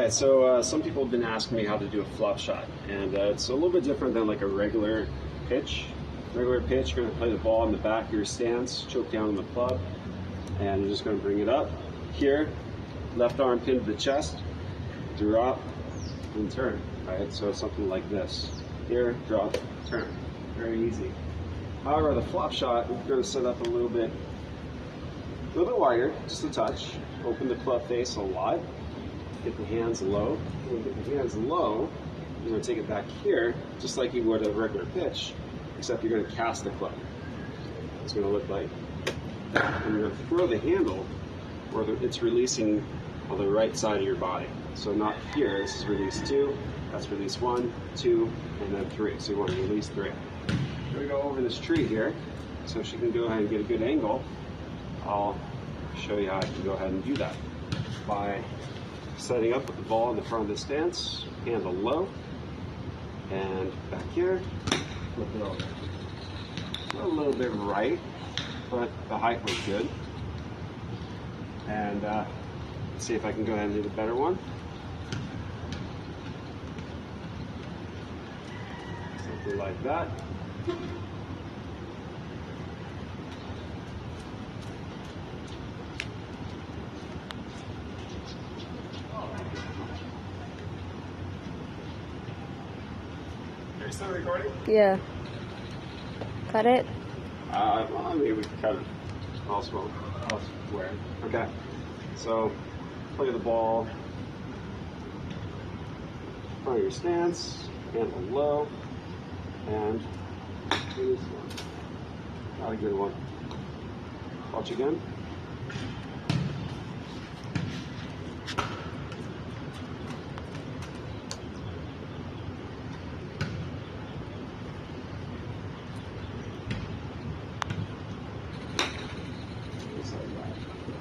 Alright, so some people have been asking me how to do a flop shot, and it's a little bit different than like a regular pitch. Regular pitch, you're going to play the ball in the back of your stance, choke down on the club, and you're just going to bring it up. Here, left arm pinned to the chest, drop, and turn. Right, so something like this. Here, drop, turn. Very easy. However, the flop shot, we're going to set up a little bit wider, just a touch. Open the club face a lot. Get the hands low. When you get the hands low, you're going to take it back here, just like you would a regular pitch, except you're going to cast the club. It's going to look like that. And you're going to throw the handle where it's releasing on the right side of your body. So not here. This is release 2. That's release 1, 2, and then 3. So you want to release 3. We're going to go over this tree here, so she can go ahead and get a good angle. I'll show you how I can go ahead and do that by setting up with the ball in the front of the stance, handle low, and back here, flip it over. A little bit right, but the height was good. And let's see if I can go ahead and do the better one. Something like that. Are you still recording? Yeah. Cut it? Well, maybe we can cut it elsewhere. Okay. So, play the ball. Front of your stance, handle low, and release one. Not a good one. Watch again.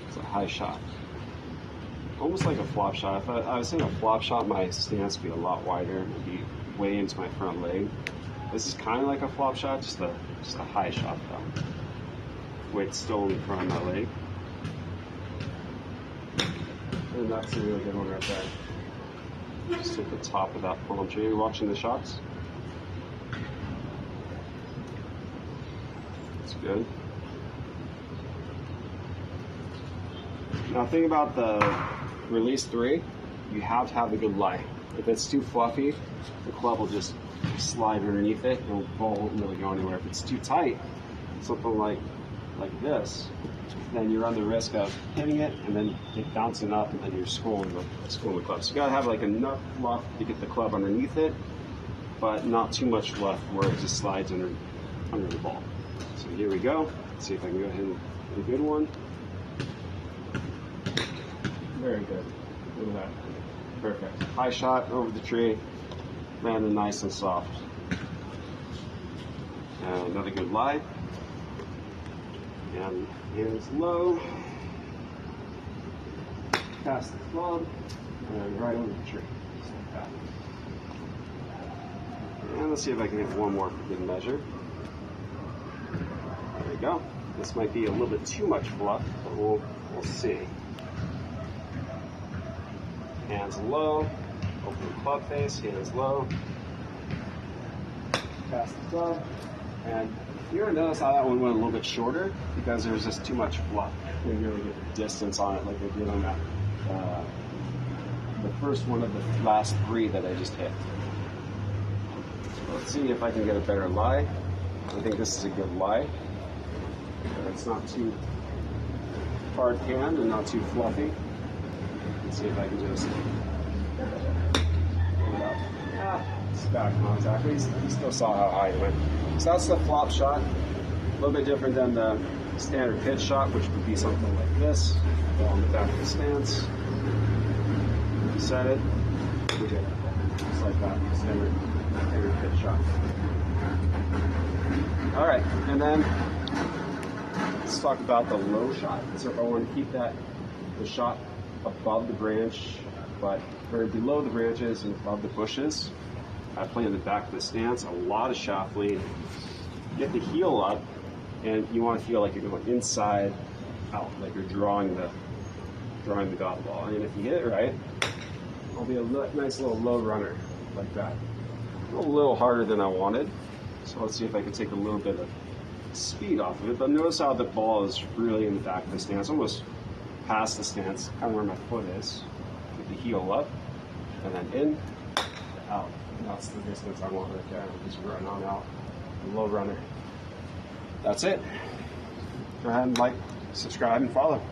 It's a high shot. Almost like a flop shot. If I was saying a flop shot, my stance would be a lot wider. It would be way into my front leg. This is kind of like a flop shot, just a high shot though. Weight's still in the front of my leg. And that's a really good one right there. Just at the top of that palm tree. You're watching the shots? That's good. Now think about the release 3, you have to have a good lie. If it's too fluffy, the club will just slide underneath it and the ball won't really go anywhere. If it's too tight, something like this, then you run the risk of hitting it and then it bouncing up and then you're schooling the club. So you gotta have like enough fluff to get the club underneath it, but not too much fluff where it just slides under the ball. So here we go. Let's see if I can go ahead and get a good one. Very good. Look at that. Perfect. High shot over the tree. Landed nice and soft. And another good lie. And hands low. Past the club. And right over the tree. Just like that. And let's see if I can get one more for good measure. There we go. This might be a little bit too much fluff, but we'll see. Hands low, open the club face, hands low, pass the club, and you're going to notice how that one went a little bit shorter because there was just too much fluff. You didn't really get the distance on it like I did on that, the first one of the last 3 that I just hit. So let's see if I can get a better lie. I think this is a good lie. It's not too hard panned and not too fluffy. Let's see if I can just pull it up. It's back contact. You still saw how high it went. So that's the flop shot. A little bit different than the standard pitch shot, which would be something like this. Ball on the back of the stance. Set it. We did it. Just like that. Standard pitch shot. All right, and then let's talk about the low shot. So if I want to keep the shot above the branch, but very below the branches and above the bushes, I play in the back of the stance, a lot of shaft lead. Get the heel up, and you want to feel like you're going inside out, like you're drawing the golf ball. And if you hit it right, I'll be a nice little low runner like that. A little harder than I wanted. So let's see if I can take a little bit of speed off of it. But notice how the ball is really in the back of the stance, almost past the stance, kind of where my foot is. Get the heel up, and then in, out. And that's the distance I want right there. Just run on out. Low runner. That's it. Go ahead and like, subscribe, and follow.